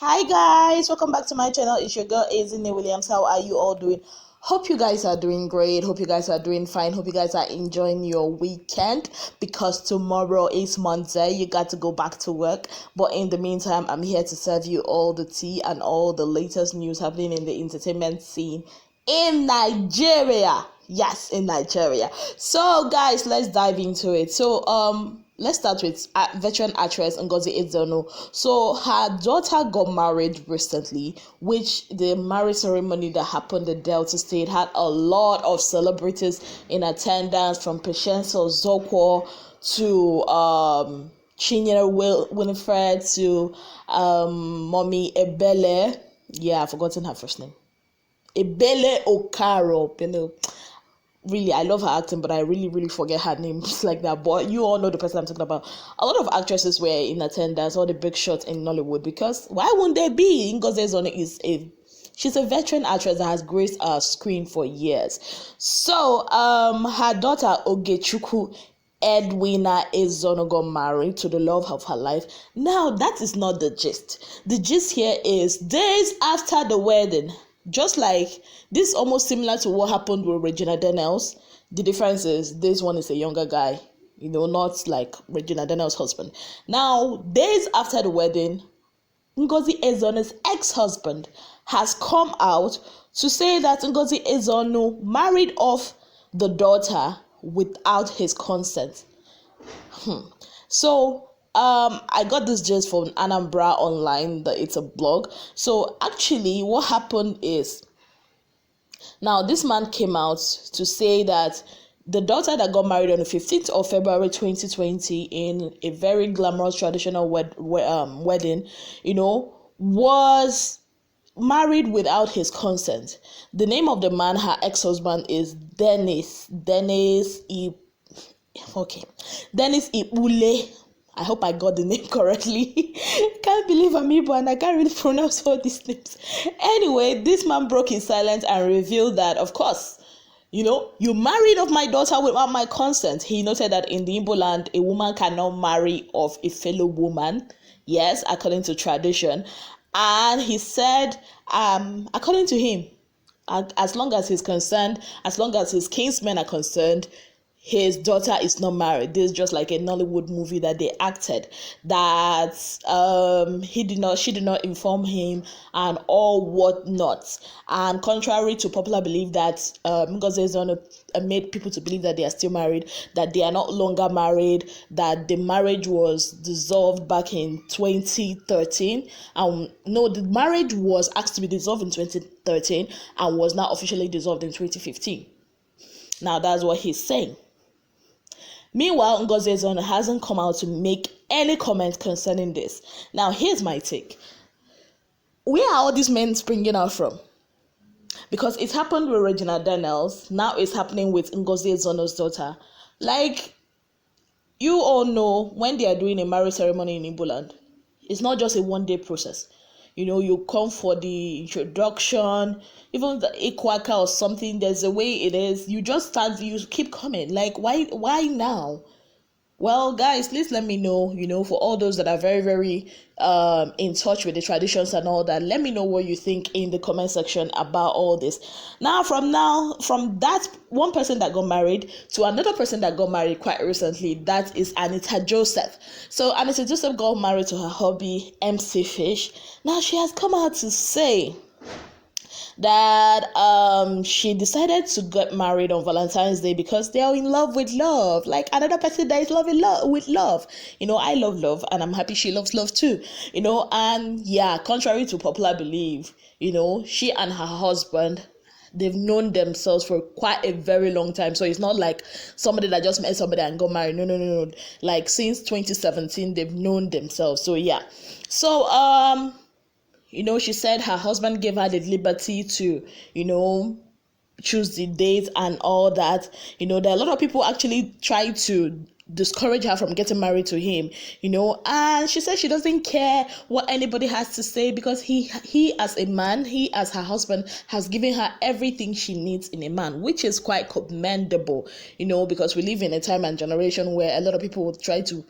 Hi guys, welcome back to my channel. It's your girl Ezinne Williams. How are you all doing? Hope you guys are doing great. Hope you guys are doing fine. Hope you guys are enjoying your weekend because tomorrow is Monday. You got to go back to work. But in the meantime, I'm here to serve you all the tea and all the latest news happening in the entertainment scene in Nigeria. Yes, in Nigeria. So guys, let's dive into it. Let's start with veteran actress Ngozi Ezinne. So her daughter got married recently, which the marriage ceremony that happened in Delta State had a lot of celebrities in attendance, from Patience Ozokwo to Chinyere Winifred to Mommy Ebele. Yeah, I've forgotten her first name. Ebele Okaro. Really, I love her acting, but I really forget her name just like that. But you all know the person I'm talking about. A lot of actresses were in attendance, all the big shots in Nollywood, because why wouldn't they be? Ngozi Ezinne she's a veteran actress that has graced our screen for years. So her daughter Ogechukwu Edwina Ezinne got married to the love of her life. Now that is not the gist. The gist here is days after the wedding. Just like this, almost similar to what happened with Regina Daniels. The difference is this one is a younger guy, not like Regina Daniels' husband. Now, days after the wedding, Ngozi Ezinne's ex-husband has come out to say that Ngozi Ezinne married off the daughter without his consent. So I got this just from Anambra Online, that it's a blog. So actually what happened is, now this man came out to say that the daughter that got married on the 15th of February 2020 in a very glamorous traditional wedding, was married without his consent. The name of the man, her ex-husband, is Dennis Ibule. I hope I got the name correctly. Can't believe I'm Igbo and I can't really pronounce all these names. Anyway, this man broke his silence and revealed that, of course, you married off my daughter without my consent. He noted that in the Igbo land, a woman cannot marry off a fellow woman. Yes, according to tradition. And he said, according to him, as long as he's concerned, as long as his kinsmen are concerned, his daughter is not married. This is just like a Nollywood movie that they acted, that she did not inform him and all whatnot. And contrary to popular belief that Ngozi Ezinne made people to believe that they are still married, that they are not longer married, that the marriage was dissolved back in 2013. No, the marriage was asked to be dissolved in 2013 and was now officially dissolved in 2015. Now that's what he's saying. Meanwhile, Ngozi Ezinne hasn't come out to make any comment concerning this. Now, here's my take. Where are all these men springing out from? Because it happened with Regina Daniels. Now it's happening with Ngozi Ezinne's daughter. Like, you all know, when they are doing a marriage ceremony in Igbo land, it's not just a one-day process. You come for the introduction, even the Ikwaka or something, there's a way it is. You just start, you keep coming. Like, why now? Well, guys, please let me know, for all those that are very, very in touch with the traditions and all that, let me know what you think in the comment section about all this. From that one person that got married to another person that got married quite recently, that is Nkechi Joseph. So Nkechi Joseph got married to her hubby, MC Fish. Now she has come out to say that she decided to get married on Valentine's Day because they are in love with love, like another person that is with love. I love love and I'm happy she loves love too. And yeah, contrary to popular belief, she and her husband, they've known themselves for quite a very long time. So it's not like somebody that just met somebody and got married. No. Like since 2017, they've known themselves. So yeah. So she said her husband gave her the liberty to, choose the date and all that. There are a lot of people actually try to discourage her from getting married to him, and she said she doesn't care what anybody has to say because he as a man, he as her husband has given her everything she needs in a man, which is quite commendable, because we live in a time and generation where a lot of people would try to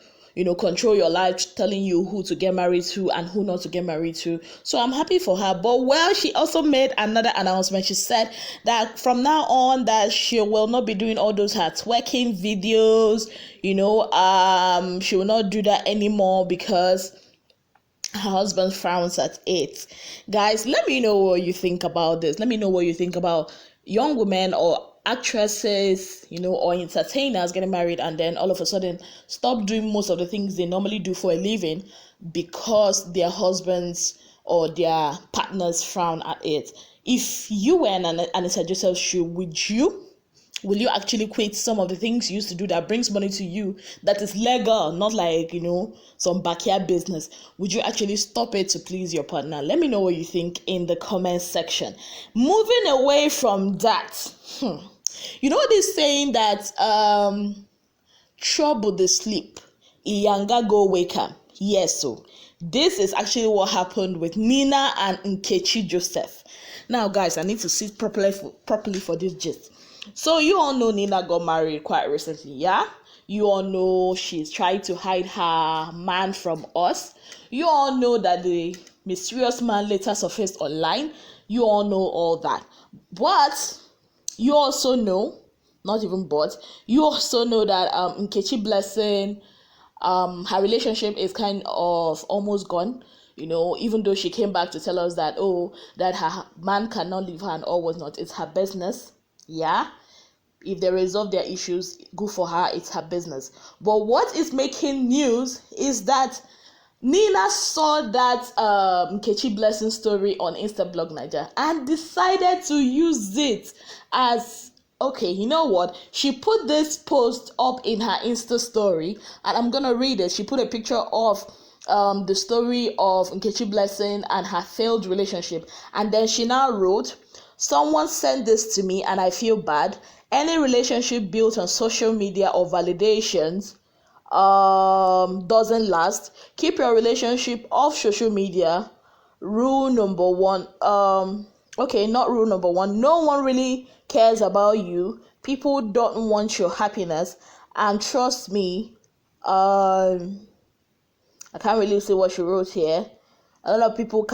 control your life, telling you who to get married to and who not to get married to. So I'm happy for her. But she also made another announcement. She said that from now on that she will not be doing all those her twerking videos. She will not do that anymore because her husband frowns at it. Guys, let me know what you think about this. Let me know what you think about young women or actresses, or entertainers getting married and then all of a sudden stop doing most of the things they normally do for a living because their husbands or their partners frown at it. If you were in Nkechi Joseph's shoe, will you actually quit some of the things you used to do that brings money to you, that is legal, not like, some backyard business? Would you actually stop it to please your partner? Let me know what you think in the comment section. Moving away from that, this saying that trouble the sleep, Iyanga go wake up. Yes, so this is actually what happened with Nina and Nkechi Joseph. Now, guys, I need to sit properly for this gist. So you all know Nina got married quite recently, yeah? You all know she's trying to hide her man from us. You all know that the mysterious man later surfaced online. You all know all that. But you also know, you also know that Nkechi Blessing, her relationship is kind of almost gone. Even though she came back to tell us that, that her man cannot leave her and all whatnot, it's her business. Yeah, if they resolve their issues, good for her, it's her business. But what is making news is that Nina saw that Nkechi Blessing story on Instablog Niger and decided to use it as, okay, you know what? She put this post up in her Insta story, and I'm gonna read it. She put a picture of the story of Nkechi Blessing and her failed relationship, and then she now wrote, "Someone sent this to me and I feel bad. Any relationship built on social media or validations doesn't last. Keep your relationship off social media. Rule number one." Okay, not rule number one. No one really cares about you. People don't want your happiness. And trust me, I can't really see what she wrote here. A lot of people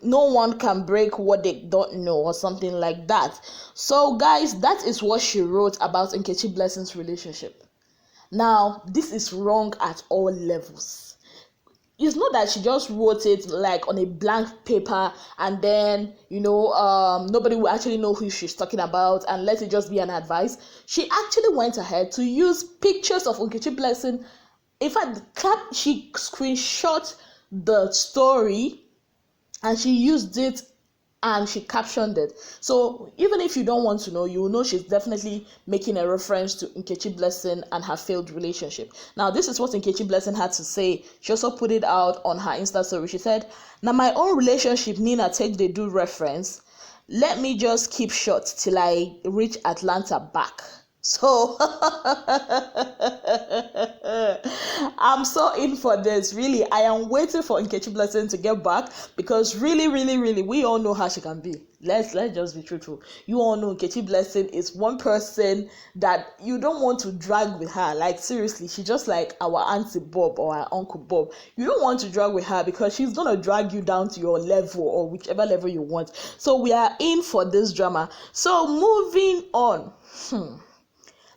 no one can break what they don't know, or something like that. So guys, that is what she wrote about Nkechi Blessing's relationship. Now, this is wrong at all levels. It's not that she just wrote it like on a blank paper and then, nobody will actually know who she's talking about and let it just be an advice. She actually went ahead to use pictures of Nkechi Blessing. In fact, she screenshot the story and she used it and she captioned it. So even if you don't want to know, you will know she's definitely making a reference to Nkechi Blessing and her failed relationship. Now, this is what Nkechi Blessing had to say. She also put it out on her Insta story. She said, "Now my own relationship, Nina take they do reference. Let me just keep short till I reach Atlanta back." So I'm so in for this. Really, I am waiting for Nkechi Blessing to get back because really, we all know how she can be. Let's just be truthful. You all know Nkechi Blessing is one person that you don't want to drag with her. Like, seriously, she's just like our Auntie Bob or our Uncle Bob. You don't want to drag with her because she's gonna drag you down to your level or whichever level you want. So we are in for this drama. So moving on.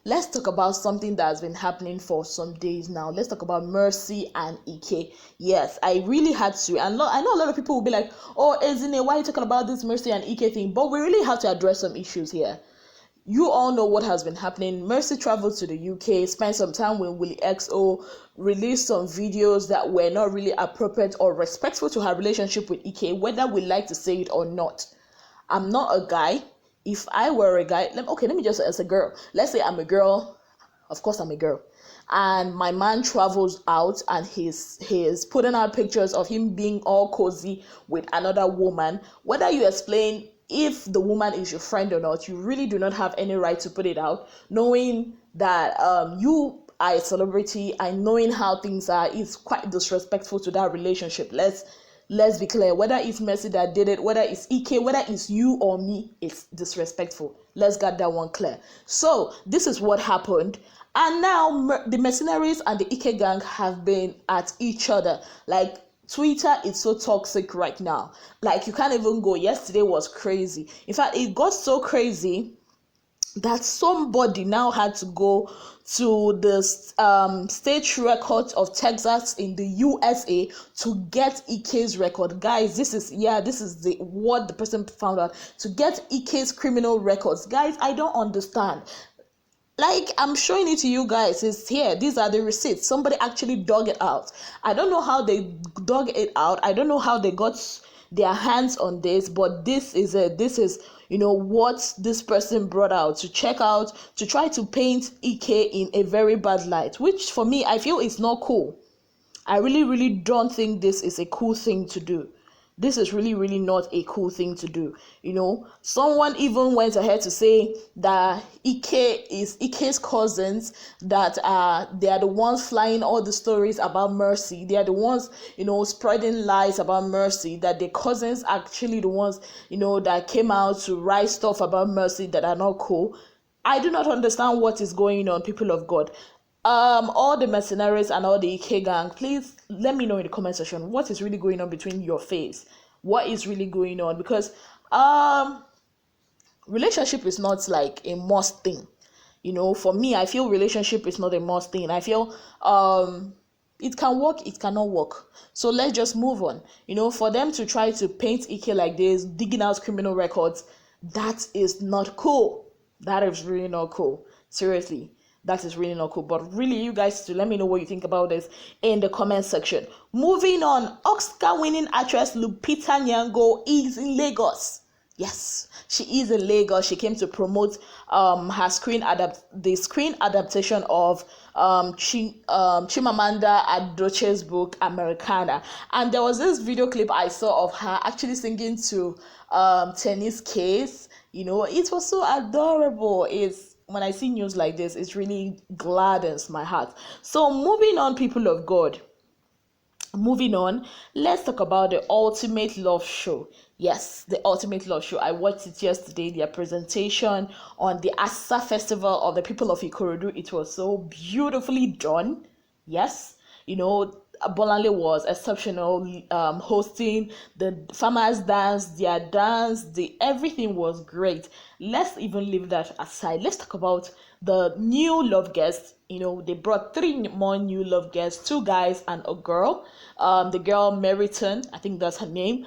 Let's talk about something that has been happening for some days now. Let's talk about Mercy and Ike. Yes, I really had to. And I know a lot of people will be like, "Oh, Ezinne, why are you talking about this Mercy and Ike thing?" But we really have to address some issues here. You all know what has been happening. Mercy traveled to the UK, spent some time with Willie XO, released some videos that were not really appropriate or respectful to her relationship with Ike, whether we like to say it or not. I'm not a guy. If I were a guy, let me just say as a girl. Let's say I'm a girl. Of course, I'm a girl. And my man travels out and he's putting out pictures of him being all cozy with another woman. Whether you explain if the woman is your friend or not, you really do not have any right to put it out, knowing that you are a celebrity and knowing how things are is quite disrespectful to that relationship. Let's be clear, whether it's Mercy that did it, whether it's Ike, whether it's you or me, it's disrespectful. Let's get that one clear. So this is what happened. And now the mercenaries and the Ike gang have been at each other. Like, Twitter is so toxic right now. Like, you can't even go. Yesterday was crazy. In fact, it got so crazy that somebody now had to go to the state record of Texas in the USA to get Ike's record. Guys, this is what the person found out, to get Ike's criminal records. Guys, I don't understand. Like, I'm showing it to you guys. It's here. These are the receipts. Somebody actually dug it out. I don't know how they dug it out. I don't know how they got their hands on this, but this is what this person brought out to check out, to try to paint Ike in a very bad light, which for me, I feel is not cool. I really, really don't think this is a cool thing to do. This is really, really not a cool thing to do. Someone even went ahead to say that Ike's cousins, that they are the ones flying all the stories about Mercy. They are the ones, spreading lies about Mercy, that the cousins actually the ones, that came out to write stuff about Mercy that are not cool. I do not understand what is going on, people of God. All the mercenaries and all the Ike gang, please let me know in the comment section what is really going on between your face. What is really going on? Because relationship is not like a must thing. For me, I feel relationship is not a must thing. I feel it can work, it cannot work. So let's just move on. For them to try to paint Ike like this, digging out criminal records, that is not cool. That is really not cool. Seriously. That is really not cool. But really, you guys, to let me know what you think about this in the comment section. Moving on, Oscar-winning actress Lupita Nyong'o is in Lagos. Yes, she is in Lagos. She came to promote her screen adaptation of Chimamanda Adichie's book Americana. And there was this video clip I saw of her actually singing to Tennis Case. It was so adorable. When I see news like this, it really gladdens my heart. So moving on, people of God. Moving on, let's talk about the Ultimate Love Show. Yes, the Ultimate Love Show. I watched it yesterday, their presentation on the Asa Festival of the people of Ikorodu. It was so beautifully done. Yes, Bolanle was exceptional, hosting the farmers dance, their dance, everything was great. Let's even leave that aside. Let's talk about the new love guests. They brought 3 more new love guests, 2 guys and a girl. The girl Meriton, I think that's her name.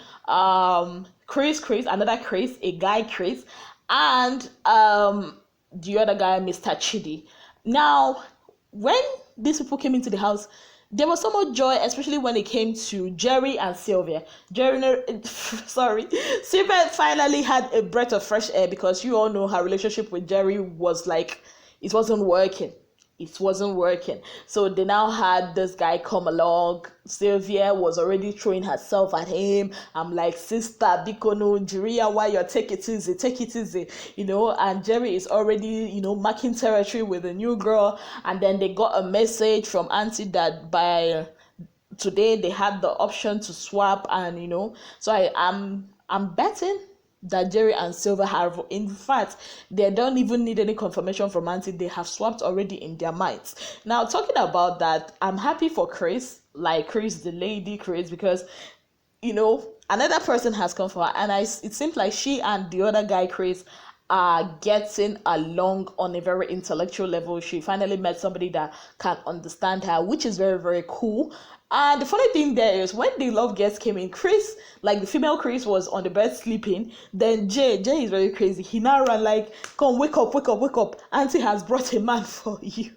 Chris, another Chris, a guy Chris, and the other guy, Mr. Chidi. Now, when these people came into the house, there was so much joy, especially when it came to Jerry and Sylvia. Sylvia finally had a breath of fresh air, because you all know her relationship with Jerry was like, it wasn't working. So they now had this guy come along. Sylvia was already throwing herself at him. I'm like, sister, Bikono, Jiria, why you take it easy, and Jerry is already, marking territory with a new girl. And then they got a message from Auntie that by today they had the option to swap, and so I'm betting that Jerry and Silver have, in fact, they don't even need any confirmation from Auntie. They have swapped already in their minds. Now, talking about that, I'm happy for Chris, the lady Chris, because, another person has come for her, and it seems like she and the other guy, Chris, are getting along on a very intellectual level. She finally met somebody that can understand her, which is very, very cool. And the funny thing there is, when the love guests came in, Chris, like the female Chris, was on the bed sleeping. Then Jay is very crazy. He now ran like, come, wake up. Auntie has brought a man for you.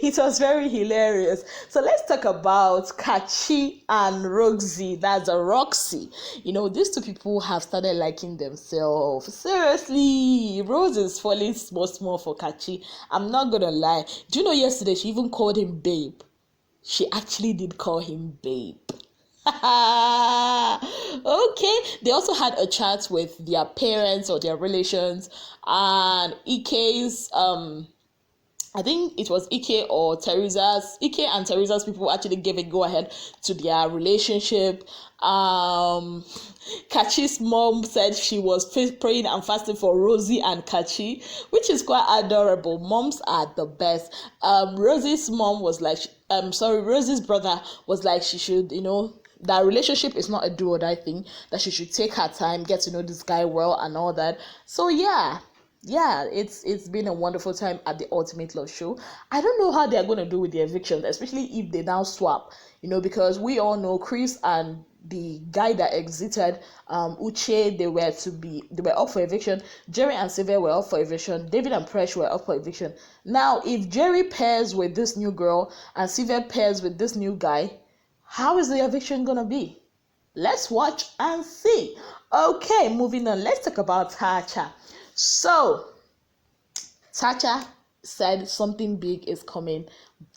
It was very hilarious. So let's talk about Kachi and Roxy. That's a Roxy. These 2 people have started liking themselves. Seriously, Rose is falling small for Kachi. I'm not gonna lie. Do you know yesterday she even called him babe? She actually did call him babe. Okay. They also had a chat with their parents or their relations, and Ike's I think it was Ike and Teresa's people actually gave a go ahead to their relationship. Kachi's mom said she was praying and fasting for Rosie and Kachi, which is quite adorable. Moms are the best. Rosie's mom was like, Rosie's brother was like, she should, that relationship is not a do or die thing, that she should take her time, get to know this guy well and all that. So yeah, it's been a wonderful time at the Ultimate Love Show. I don't know how they're going to do with the evictions, especially if they now swap, because we all know Chris and the guy that exited, Uche, they were up for eviction. Jerry and Sylvia were up for eviction. David and Presh were up for eviction. Now, if Jerry pairs with this new girl and Sylvia pairs with this new guy, how is the eviction going to be? Let's watch and see. Okay, moving on. Let's talk about Tacha. So, Tacha said something big is coming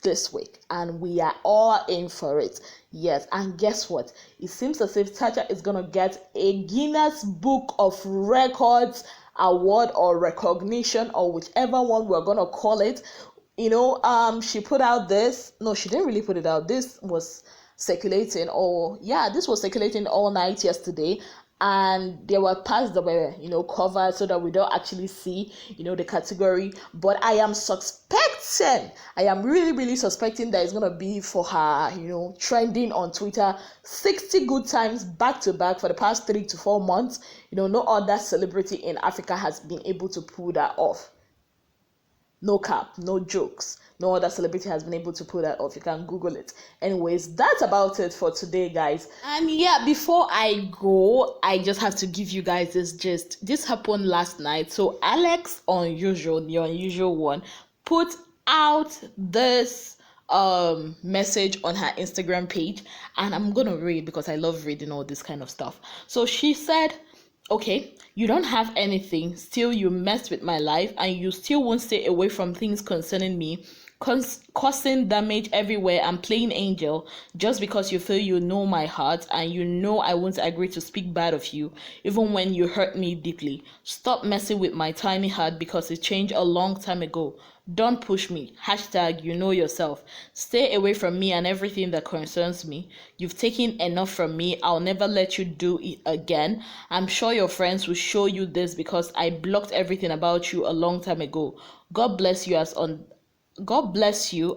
this week, and we are all in for it. Yes, and guess what? It seems as if Tacha is going to get a Guinness Book of Records award or recognition, or whichever one we're going to call it. She put out this. No, she didn't really put it out. This was circulating, this was circulating all night yesterday. And there were parts that were, covered so that we don't actually see, the category. But I am really, really suspecting that it's going to be for her, trending on Twitter 60 good times back to back for the past 3 to 4 months. No other celebrity in Africa has been able to pull that off. No cap, no jokes. No other celebrity has been able to pull that off. You can Google it. Anyways, that's about it for today, guys. And yeah, before I go, I just have to give you guys this gist. This happened last night. So Alex, the unusual one, put out this message on her Instagram page, and I'm gonna read because I love reading all this kind of stuff. So she said, okay, you don't have anything, still you messed with my life, and you still won't stay away from things concerning me, causing damage everywhere and playing angel just because you feel you know my heart and you know I won't agree to speak bad of you even when you hurt me deeply. Stop messing with my tiny heart because it changed a long time ago. Don't push me. # you know yourself. Stay away from me and everything that concerns me. You've taken enough from me. I'll never let you do it again. I'm sure your friends will show you this because I blocked everything about you a long time ago. God bless you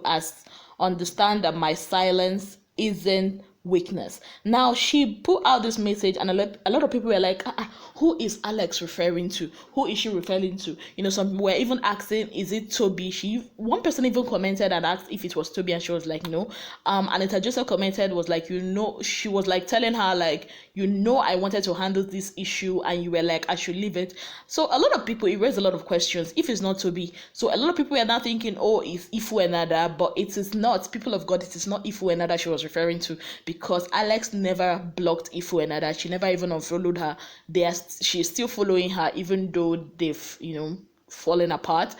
as understand that my silence isn't weakness. Now she put out this message and a lot of people were like, who is Alex referring to? Who is she referring to? Some people were even asking, is it Toby? One person even commented and asked if it was Toby, and she was like, no. Anita Joseph commented, was like, she was like telling her like, I wanted to handle this issue and you were like, I should leave it. So a lot of people, it raised a lot of questions if it's not Toby. So a lot of people were now thinking, it's Ifu Enada, but it is not. People of God, it is not Ifu Enada she was referring to, because Alex never blocked Ifu Enada. She never even unfollowed her. She's still following her even though they've fallen apart.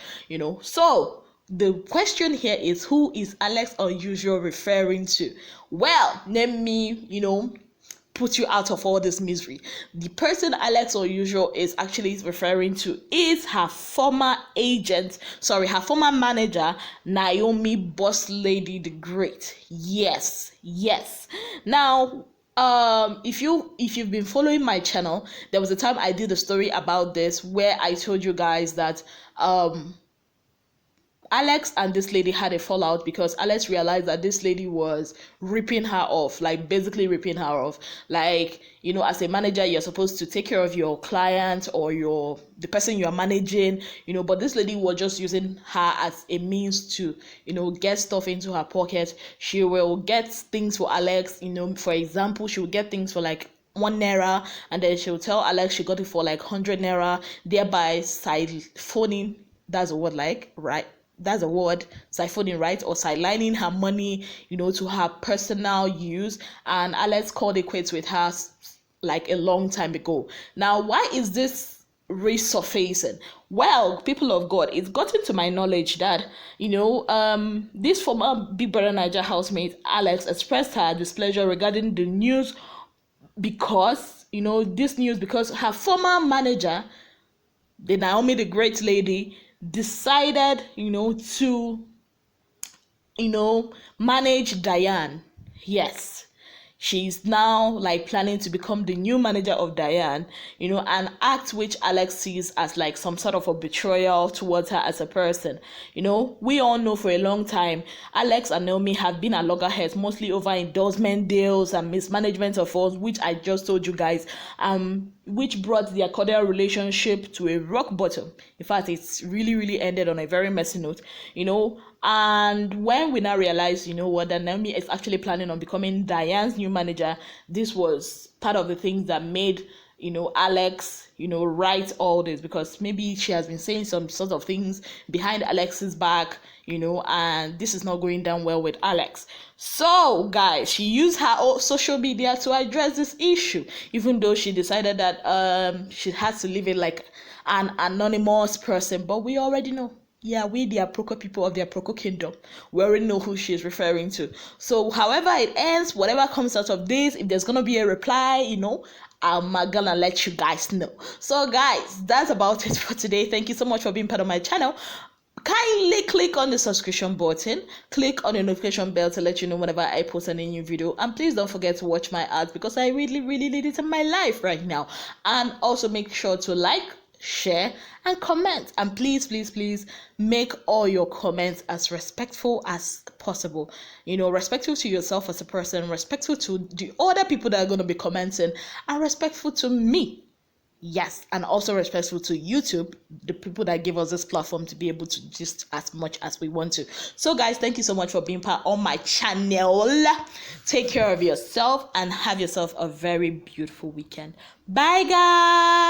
So the question here is, who is Alex Unusual referring to? Well, let me put you out of all this misery. The person Alex Unusual is actually referring to is her former manager, Naomi Boss Lady the Great. Yes. Now, if you've been following my channel, there was a time I did a story about this where I told you guys that Alex and this lady had a fallout because Alex realized that this lady was ripping her off, like basically ripping her off. Like, as a manager, you're supposed to take care of your client or the person you are managing, but this lady was just using her as a means to, get stuff into her pocket. She will get things for Alex, for example, she will get things for like 1 naira, and then she'll tell Alex she got it for like 100 naira, thereby siphoning, that's a word, right? That's a word, siphoning, right? Or sidelining her money, to her personal use. And Alex called it quits with her like a long time ago. Now, why is this resurfacing? Well, people of God, it's gotten to my knowledge that, this former Big Brother Naija housemate, Alex, expressed her displeasure regarding the news because, because her former manager, the Naomi the Great lady, decided, to, manage Diane. Yes, she's now like planning to become the new manager of Diane, an act which Alex sees as like some sort of a betrayal towards her as a person. We all know for a long time Alex and Naomi have been at loggerheads, mostly over endorsement deals and mismanagement of funds, which I just told you guys, which brought their cordial relationship to a rock bottom. In fact, it's really, really ended on a very messy note, and when we now realize, that Naomi is actually planning on becoming Diane's new manager, this was part of the things that made, Alex, write all this, because maybe she has been saying some sort of things behind Alex's back, and this is not going down well with Alex. So, guys, she used her social media to address this issue, even though she decided that she has to leave it like an anonymous person, but we already know. Yeah, we the Aproko people of the Aproko kingdom, we already know who she is referring to. So however it ends, whatever comes out of this, if there's gonna be a reply, I'm gonna let you guys know. So guys, that's about it for today. Thank you so much for being part of my channel. Kindly click on the subscription button, click on the notification bell to let you know whenever I post a new video, and please don't forget to watch my ads, because I really, really need it in my life right now. And also make sure to like, share, and comment, and please, please, please make all your comments as respectful as possible. Respectful to yourself as a person, respectful to the other people that are going to be commenting, and respectful to me. Yes, and also respectful to YouTube, the people that give us this platform to be able to just as much as we want to. So guys, thank you so much for being part of my channel. Take care of yourself and have yourself a very beautiful weekend. Bye guys.